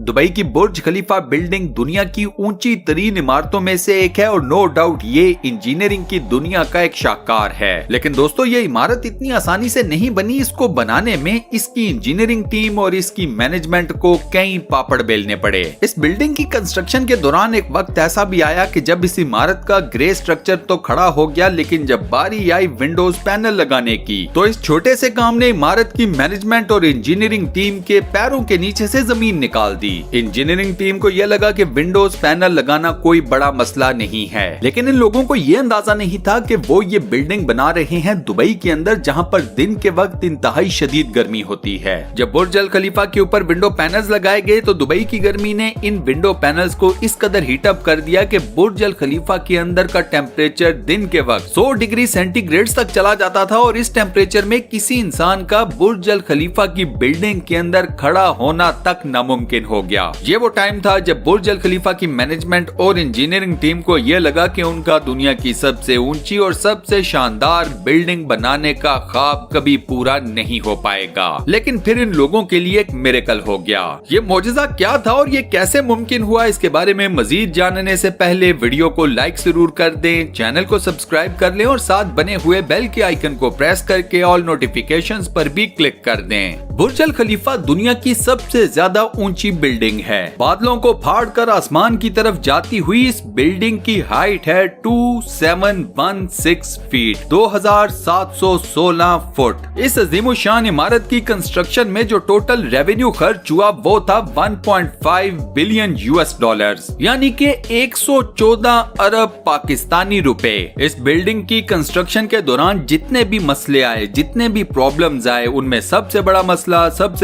Dubai की बुर्ज खलीफा building दुनिया की ऊंची तरीन इमारतों में से एक है और नो डाउट ये इंजीनियरिंग की दुनिया का एक शाहकार है। लेकिन दोस्तों ये इमारत इतनी आसानी से नहीं बनी। इसको बनाने में इसकी इंजीनियरिंग टीम और इसकी मैनेजमेंट को कई पापड़ बेलने पड़े। इस बिल्डिंग की कंस्ट्रक्शन के दौरान एक वक्त ऐसा भी आया कि जब इस इमारत का ग्रे स्ट्रक्चर तो खड़ा हो गया, लेकिन जब बारी आई विंडोज पैनल लगाने की तो इस छोटे से काम ने इमारत की मैनेजमेंट और इंजीनियरिंग टीम के पैरों के नीचे से जमीन निकाल दी। इंजीनियरिंग टीम को यह लगा कि विंडोज पैनल लगाना कोई बड़ा मसला नहीं है, लेकिन इन लोगों को यह अंदाजा नहीं था कि वो ये बिल्डिंग बना रहे हैं दुबई के अंदर, जहां पर दिन के वक्त इंतहाई शदीद गर्मी होती है। जब बुर्ज अल खलीफा के ऊपर विंडो पैनल्स लगाए गए तो दुबई की गर्मी ने इन विंडो पैनल्स को इस कदर हीट अप कर दिया कि बुर्ज अल खलीफा के अंदर का टेम्परेचर दिन के वक्त 100 डिग्री सेंटीग्रेड तक चला जाता था और इस टेम्परेचर में किसी इंसान का बुर्ज अल खलीफा की बिल्डिंग के अंदर खड़ा होना तक नामुमकिन हो गया। ये वो टाइम था जब बुर्ज अल खलीफा की मैनेजमेंट और इंजीनियरिंग टीम को यह लगा कि उनका दुनिया की सबसे ऊंची और सबसे शानदार बिल्डिंग बनाने का ख्वाब कभी पूरा नहीं हो पाएगा। लेकिन फिर इन लोगों के लिए एक मिरेकल हो गया। ये मौजज़ा क्या था और ये कैसे मुमकिन हुआ, इसके बारे में मजीद जानने से पहले वीडियो को लाइक जरूर कर दें, चैनल को सब्सक्राइब कर लें और साथ बने हुए बेल के आइकन को प्रेस करके ऑल नोटिफिकेशंस पर भी क्लिक कर दें। बुर्ज अल खलीफा दुनिया की सबसे ज्यादा ऊंची बिल्डिंग है। बादलों को फाड़कर आसमान की तरफ जाती हुई इस बिल्डिंग की हाइट है 2716 फीट, 2716 फुट। इस अजीमुशान इमारत की कंस्ट्रक्शन में जो टोटल रेवेन्यू खर्च हुआ वो था 1.5 बिलियन US डॉलर्स, यानी कि 114 अरब पाकिस्तानी रुपए। इस बिल्डिंग की कंस्ट्रक्शन के दौरान जितने भी मसले आए, जितने भी प्रॉब्लम्स आए, उनमें सबसे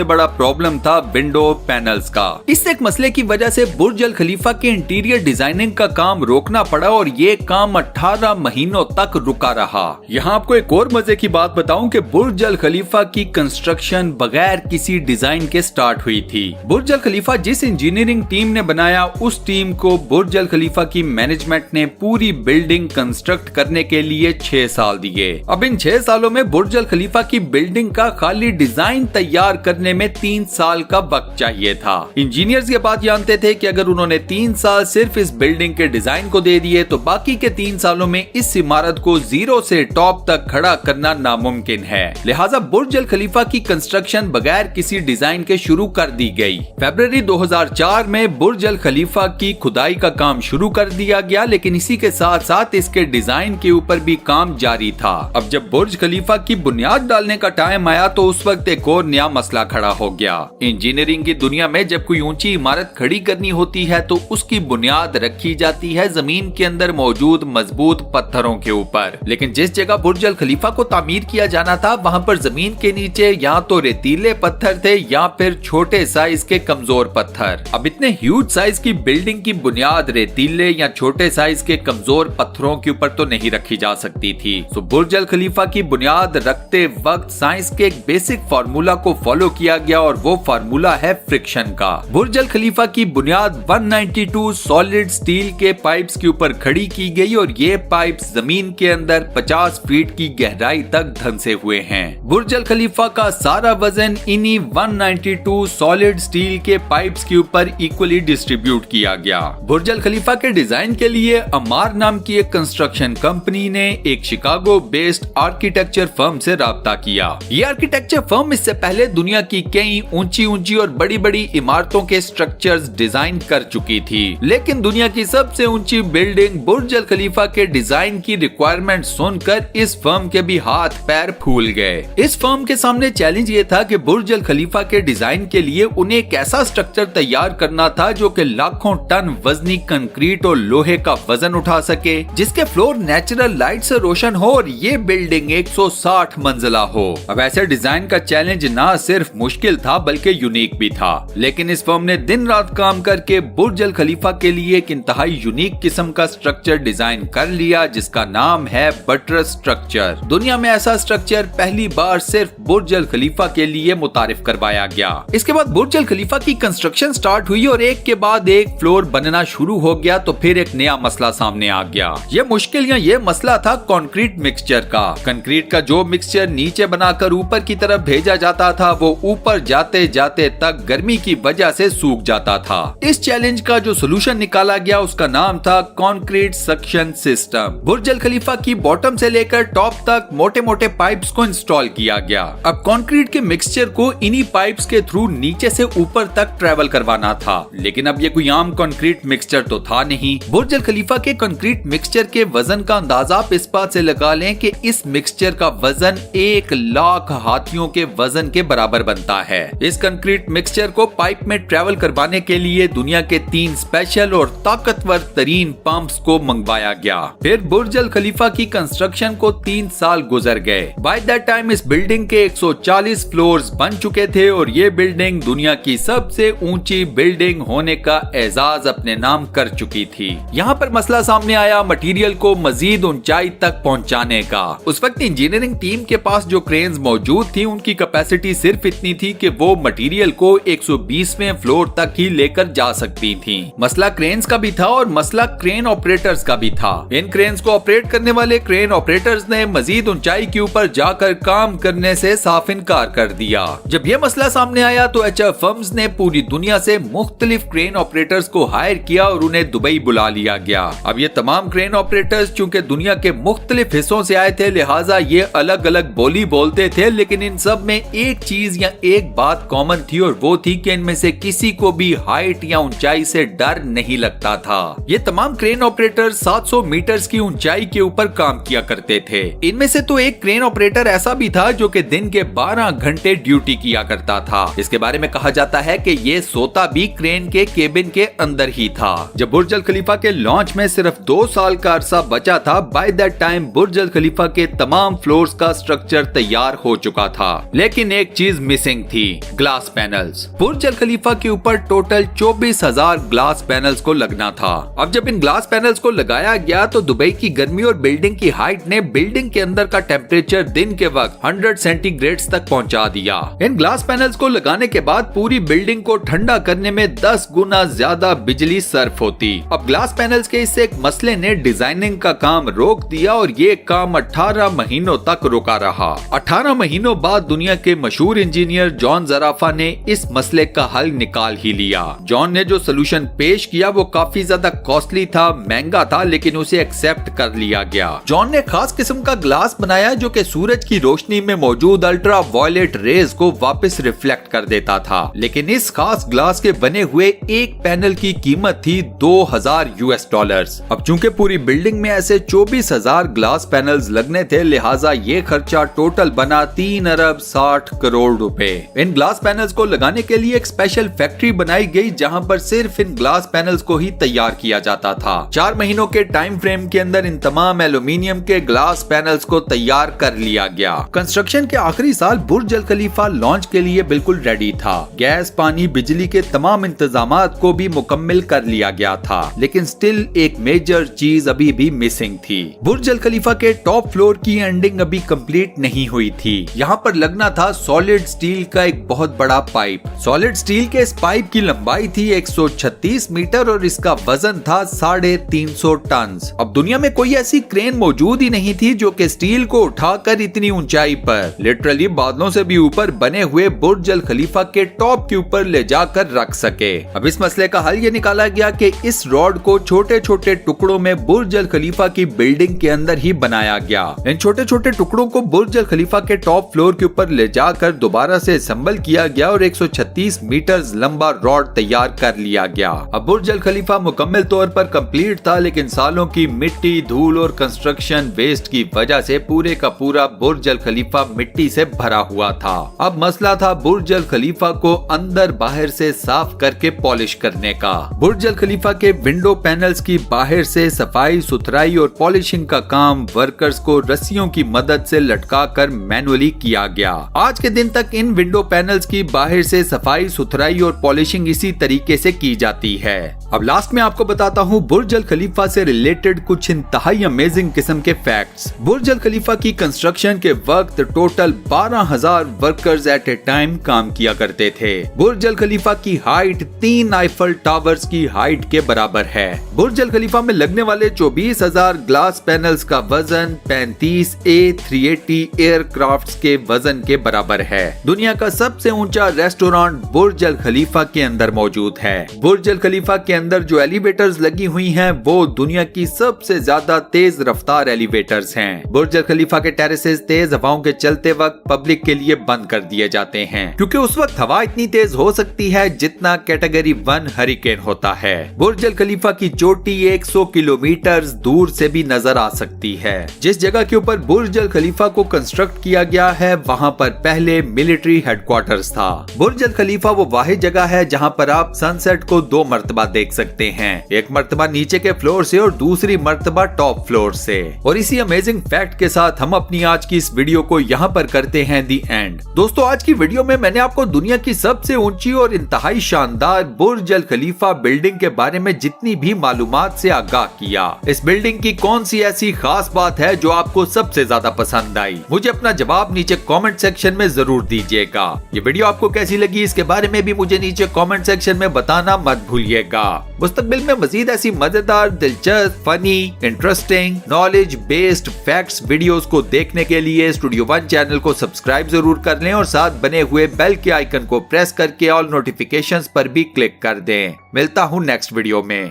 बड़ा प्रॉब्लम था विंडो पैनल्स का। इस एक मसले की वजह से बुर्ज अल खलीफा के इंटीरियर डिजाइनिंग का काम रोकना पड़ा और ये काम 18 महीनों तक रुका रहा। यहाँ आपको एक और मजे की बात बताऊं कि बुर्ज अल खलीफा की कंस्ट्रक्शन बगैर किसी डिजाइन के स्टार्ट हुई थी। बुर्ज अल खलीफा जिस इंजीनियरिंग टीम ने बनाया, उस टीम को बुर्ज अल खलीफा की मैनेजमेंट ने पूरी बिल्डिंग कंस्ट्रक्ट करने के लिए 6 साल दिए। अब इन 6 सालों में बुर्ज अल खलीफा की बिल्डिंग का खाली डिजाइन तैयार करने में 3 साल का वक्त चाहिए था। इंजीनियर्स ये बात जानते थे कि अगर उन्होंने 3 साल सिर्फ इस बिल्डिंग के डिजाइन को दे दिए तो बाकी के 3 सालों में इस इमारत को जीरो से टॉप तक खड़ा करना नामुमकिन है। लिहाजा बुर्ज अल खलीफा की कंस्ट्रक्शन बगैर किसी डिजाइन के शुरू कर दी गई। फरवरी 2004 में बुर्ज अल खलीफा की खुदाई का काम शुरू कर दिया गया, लेकिन इसी के साथ साथ इसके डिजाइन के ऊपर भी काम जारी था। अब जब बुर्ज खलीफा की बुनियाद डालने का टाइम आया तो उस वक्त एक और नया मसला खड़ा हो गया। इंजीनियरिंग की दुनिया में जब कोई ऊंची इमारत खड़ी करनी होती है तो उसकी बुनियाद रखी जाती है जमीन के अंदर मौजूद मजबूत पत्थरों के ऊपर। लेकिन जिस जगह बुर्ज अल खलीफा को तामीर किया जाना था वहाँ पर जमीन के नीचे या तो रेतीले पत्थर थे या फिर छोटे साइज के कमजोर पत्थर। अब इतने ह्यूज साइज की बिल्डिंग की बुनियाद रेतीले या छोटे साइज के कमजोर पत्थरों के ऊपर तो नहीं रखी जा सकती थी। तो बुर्ज अल खलीफा की बुनियाद रखते वक्त साइंस के एक बेसिक फार्मूला को फॉलो किया गया और वो फार्मूला है फ्रिक्शन का। बुर्ज अल खलीफा की बुनियाद 192 सॉलिड स्टील के पाइप्स के ऊपर खड़ी की गई और ये पाइप्स जमीन के अंदर 50 फीट की गहराई तक धंसे हुए हैं। बुर्ज अल खलीफा का सारा वजन इन्हीं 192 सॉलिड स्टील के पाइप्स के ऊपर इक्वली डिस्ट्रीब्यूट किया गया। बुर्ज अल खलीफा के डिजाइन के लिए अमार नाम की एक कंस्ट्रक्शन कंपनी ने एक शिकागो बेस्ड आर्किटेक्चर फर्म से राब्ता किया। ये आर्किटेक्चर फर्म इससे पहले दुनिया की कई ऊंची और बड़ी इमारतों के स्ट्रक्चर्स डिजाइन कर चुकी थी, लेकिन दुनिया की सबसे ऊंची बिल्डिंग बुर्ज अल खलीफा के डिजाइन की रिक्वायरमेंट सुनकर इस फर्म के भी हाथ पैर फूल गए। इस फर्म के सामने चैलेंज ये था कि बुर्ज अल खलीफा के डिजाइन के लिए उन्हें एक ऐसा स्ट्रक्चर तैयार करना था जो कि लाखों टन वजनी कंक्रीट और लोहे का वजन उठा सके, जिसके फ्लोर नेचुरल लाइट से रोशन हो और ये बिल्डिंग 160 मंजिला हो। अब ऐसे डिजाइन का चैलेंज ना सिर्फ मुश्किल था बल्कि यूनिक भी था, लेकिन इस फर्म ने दिन रात काम करके बुर्ज अल खलीफा के लिए एक इंतहाई यूनिक किस्म का स्ट्रक्चर डिजाइन कर लिया जिसका नाम है बटरस स्ट्रक्चर। दुनिया में ऐसा स्ट्रक्चर पहली बार सिर्फ बुर्ज अल खलीफा के लिए मुतारिफ करवाया गया। इसके बाद बुर्ज अल खलीफा की कंस्ट्रक्शन स्टार्ट हुई और एक के बाद एक फ्लोर बनना शुरू हो गया तो फिर एक नया मसला सामने आ गया। ये मुश्किल या ये मसला था कंक्रीट मिक्सचर का। कंक्रीट का जो मिक्सचर नीचे बनाकर ऊपर की तरफ भेजा जाता था वो ऊपर जाते जाते तक गर्मी की वजह से सूख जाता था। इस चैलेंज का जो सोल्यूशन निकाला गया उसका नाम था कंक्रीट सक्शन सिस्टम। बुर्ज अल खलीफा की बॉटम से लेकर टॉप तक मोटे मोटे पाइप्स को इंस्टॉल किया गया। अब कंक्रीट के मिक्सचर को इन्हीं पाइप्स के थ्रू नीचे से ऊपर तक ट्रेवल करवाना था, लेकिन अब ये कोई आम कंक्रीट मिक्सचर तो था नहीं। बुर्ज अल खलीफा के कंक्रीट मिक्सचर के वजन का अंदाजा आप इस बात से लगा लें कि इस मिक्सचर का वजन 1,00,000 हाथियों के वजन के बराबर बनता है। इस कंक्रीट मिक्सचर को पाइप में ट्रेवल करवाने के लिए दुनिया के 3 स्पेशल और ताकतवर तरीन पंप्स को मंगवाया गया। फिर बुर्ज अल खलीफा की कंस्ट्रक्शन को 3 साल गुजर गए। बाय दैट टाइम इस बिल्डिंग के 140 फ्लोर्स बन चुके थे और ये बिल्डिंग दुनिया की सबसे ऊंची बिल्डिंग होने का एजाज अपने नाम कर चुकी थी। यहाँ पर मसला सामने आया मटेरियल को मजीद ऊंचाई तक पहुँचाने का। उस वक्त इंजीनियरिंग टीम के पास जो क्रेन्स मौजूद थी उनकी कैपेसिटी सिर्फ इतनी थी कि वो मटेरियल को 120वें फ्लोर तक ही लेकर जा सकती थी। मसला क्रेन्स का भी था और मसला क्रेन ऑपरेटर्स का भी था। इन क्रेन्स को ऑपरेट करने वाले क्रेन ऑपरेटर्स ने मजीद ऊंचाई के ऊपर जाकर काम करने से साफ इनकार कर दिया। जब यह मसला सामने आया तो एचएफ फर्म्स ने पूरी दुनिया से मुख्तलिफ क्रेन ऑपरेटर्स को हायर किया और उन्हें दुबई बुला लिया गया। अब ये तमाम क्रेन ऑपरेटर्स चूंकि दुनिया के मुख्तलिफ हिस्सों से आए थे, लिहाजा ये अलग अलग बोली बोलते थे, लेकिन इन सब में एक चीज या एक बात कॉमन थी और वो थी कि इनमें से किसी को भी हाइट या ऊंचाई से डर नहीं लगता था। ये तमाम क्रेन ऑपरेटर 700 मीटर्स की ऊंचाई के ऊपर काम किया करते थे। इनमें से तो एक क्रेन ऑपरेटर ऐसा भी था जो कि दिन के 12 घंटे ड्यूटी किया करता था। इसके बारे में कहा जाता है कि ये सोता भी क्रेन के केबिन के अंदर ही था। जब बुर्ज अल खलीफा के लॉन्च में सिर्फ 2 साल का अरसा बचा था, by that time Burj Al खलीफा के तमाम फ्लोर्स का स्ट्रक्चर तैयार हो चुका था, लेकिन एक चीज मिसिंग थी, ग्लास पैनल्स। बुर्ज अल खलीफा के ऊपर टोटल 24,000 ग्लास पैनल्स को लगना था। अब जब इन ग्लास पैनल्स को लगाया गया तो दुबई की गर्मी और बिल्डिंग की हाइट ने बिल्डिंग के अंदर का टेम्परेचर दिन के वक्त 100 सेंटीग्रेड तक पहुंचा दिया। इन ग्लास पैनल्स को लगाने के बाद पूरी बिल्डिंग को ठंडा करने में 10 गुना ज्यादा बिजली सर्फ होती। अब ग्लास पैनल्स के इस एक मसले ने डिजाइनिंग का काम रोक दिया और ये काम 18 महीनों तक रुका रहा। 18 महीनों बाद दुनिया के मशहूर इंजीनियर जॉन ज़राफ़ा ने इस मसले का हल निकाल ही लिया। जॉन ने जो सोल्यूशन पेश किया वो काफी ज्यादा कॉस्टली था, महंगा था, लेकिन उसे एक्सेप्ट कर लिया गया। जॉन ने खास किस्म का ग्लास बनाया जो कि सूरज की रोशनी में मौजूद अल्ट्रा वायलेट रेज को वापस रिफ्लेक्ट कर देता था। लेकिन इस खास ग्लास के बने हुए एक पैनल की कीमत थी $2,000। अब चूंकि पूरी बिल्डिंग में ऐसे 24,000 ग्लास पैनल्स लगने थे, लिहाजा ये खर्चा टोटल बना 3,60 करोड़ रुपए। इन ग्लास पैनल्स को लगाने के लिए एक स्पेशल फैक्ट्री बनाई गई जहां पर सिर्फ इन ग्लास पैनल्स को ही तैयार किया जाता था। 4 महीनों के टाइम फ्रेम के अंदर इन तमाम एल्यूमिनियम के ग्लास पैनल्स को तैयार कर लिया गया। कंस्ट्रक्शन के आखिरी साल बुर्ज अल खलीफा लॉन्च के लिए बिल्कुल रेडी था। गैस, पानी, बिजली के तमाम इंतजामात को भी मुकम्मल कर लिया गया था, लेकिन स्टिल एक मेजर चीज अभी भी मिसिंग थी। बुर्ज अल खलीफा के टॉप फ्लोर की एंडिंग अभी कंप्लीट नहीं हुई थी। यहाँ पर लगना था सॉलिड स्टील का एक बहुत बड़ा पाइप। सॉलिड स्टील के इस पाइप की लंबाई थी 136 मीटर और इसका वजन था 350 टन। अब दुनिया में कोई ऐसी क्रेन मौजूद ही नहीं थी जो कि स्टील को उठाकर इतनी ऊंचाई पर, लिटरली बादलों से भी ऊपर बने हुए बुर्ज अल खलीफा के टॉप के ऊपर ले जाकर रख सके। अब इस मसले का हल ये निकाला गया कि इस रॉड को छोटे छोटे टुकड़ों में बुर्ज अल खलीफा की बिल्डिंग के अंदर ही बनाया गया। इन छोटे छोटे टुकड़ों को बुर्ज अल खलीफा के टॉप फ्लोर के ऊपर ले जाकर दोबारा से असेंबल किया गया और 136 मीटर लंबा रॉड तैयार कर लिया गया। अब बुर्ज अल खलीफा मुकम्मल तौर पर कंप्लीट था, लेकिन सालों की मिट्टी, धूल और कंस्ट्रक्शन वेस्ट की वजह से पूरे का पूरा बुर्ज अल खलीफा मिट्टी से भरा हुआ था। अब मसला था बुर्ज अल खलीफा को अंदर बाहर से साफ करके पॉलिश करने का। बुर्ज अल खलीफा के विंडो पैनल्स की बाहर से सफाई सुथराई और पॉलिशिंग का काम वर्कर्स को रस्सियों की मदद से लटका कर मैनुअली किया गया। आज के दिन तक इन विंडो पैनल्स की बाहर से सफाई सुथराई और पॉलिशिंग इसी तरीके से की जाती है। अब लास्ट में आपको बताता हूँ बुर्ज अल खलीफा से रिलेटेड कुछ इंतहाई अमेजिंग किस्म के फैक्ट्स। बुर्ज अल खलीफा की कंस्ट्रक्शन के वक्त total 12,000 workers at a time काम किया करते थे। बुर्ज अल खलीफा की हाइट 3 आईफल टावर्स की हाइट के बराबर है। बुर्ज अल खलीफा में लगने वाले 24,000 ग्लास पैनल्स का वजन 35 A380 एयरक्राफ्ट्स के वजन के बराबर है। दुनिया का सबसे ऊंचा रेस्टोरेंट बुर्ज अल खलीफा के अंदर मौजूद है। बुर्ज अल खलीफा के अंदर जो एलिवेटर्स लगी हुई हैं वो दुनिया की सबसे ज्यादा तेज रफ्तार एलिवेटर्स हैं। बुर्ज अल खलीफा के टेरेसेस तेज हवाओं के चलते वक्त पब्लिक के लिए बंद कर दिए जाते हैं क्योंकि उस वक्त हवा इतनी तेज हो सकती है जितना कैटेगरी 1 हरिकेन होता है। बुर्ज अल खलीफा की चोटी 100 किलोमीटर दूर से भी नजर आ सकती है। जिस जगह के ऊपर बुर्ज अल खलीफा को कंस्ट्रक्ट किया गया है वहाँ पर पहले मिलिट्री हेडक्वार्टर्स था। बुर्ज अल खलीफा वो वाहिद जगह है जहाँ पर आप सनसेट को 2 मर्तबा देख सकते हैं, एक मर्तबा नीचे के फ्लोर से और दूसरी मर्तबा टॉप फ्लोर से। और इसी अमेजिंग फैक्ट के साथ हम अपनी आज की इस वीडियो को यहाँ पर करते हैं दी एंड। दोस्तों आज की वीडियो में मैंने आपको दुनिया की सबसे ऊंची और इंतहाई शानदार बुर्ज अल खलीफा बिल्डिंग के बारे में जितनी भी मालूमात से आगाह किया। इस बिल्डिंग की कौन सी ऐसी खास बात है जो आपको सबसे ज्यादा पसंद आई, मुझे अपना जवाब नीचे कमेंट सेक्शन में जरूर दीजिएगा। ये वीडियो आपको कैसी लगी इसके बारे में भी मुझे नीचे कमेंट सेक्शन में बताना मत भूलिएगा। मुस्तकबिल में मजीद ऐसी मजेदार, दिलचस्प, funny, interesting, knowledge based facts videos को देखने के लिए स्टूडियो 1 चैनल को सब्सक्राइब जरूर कर लें और साथ बने हुए बेल के आइकन को प्रेस करके ऑल नोटिफिकेशंस पर भी क्लिक कर दें। मिलता हूँ नेक्स्ट वीडियो में।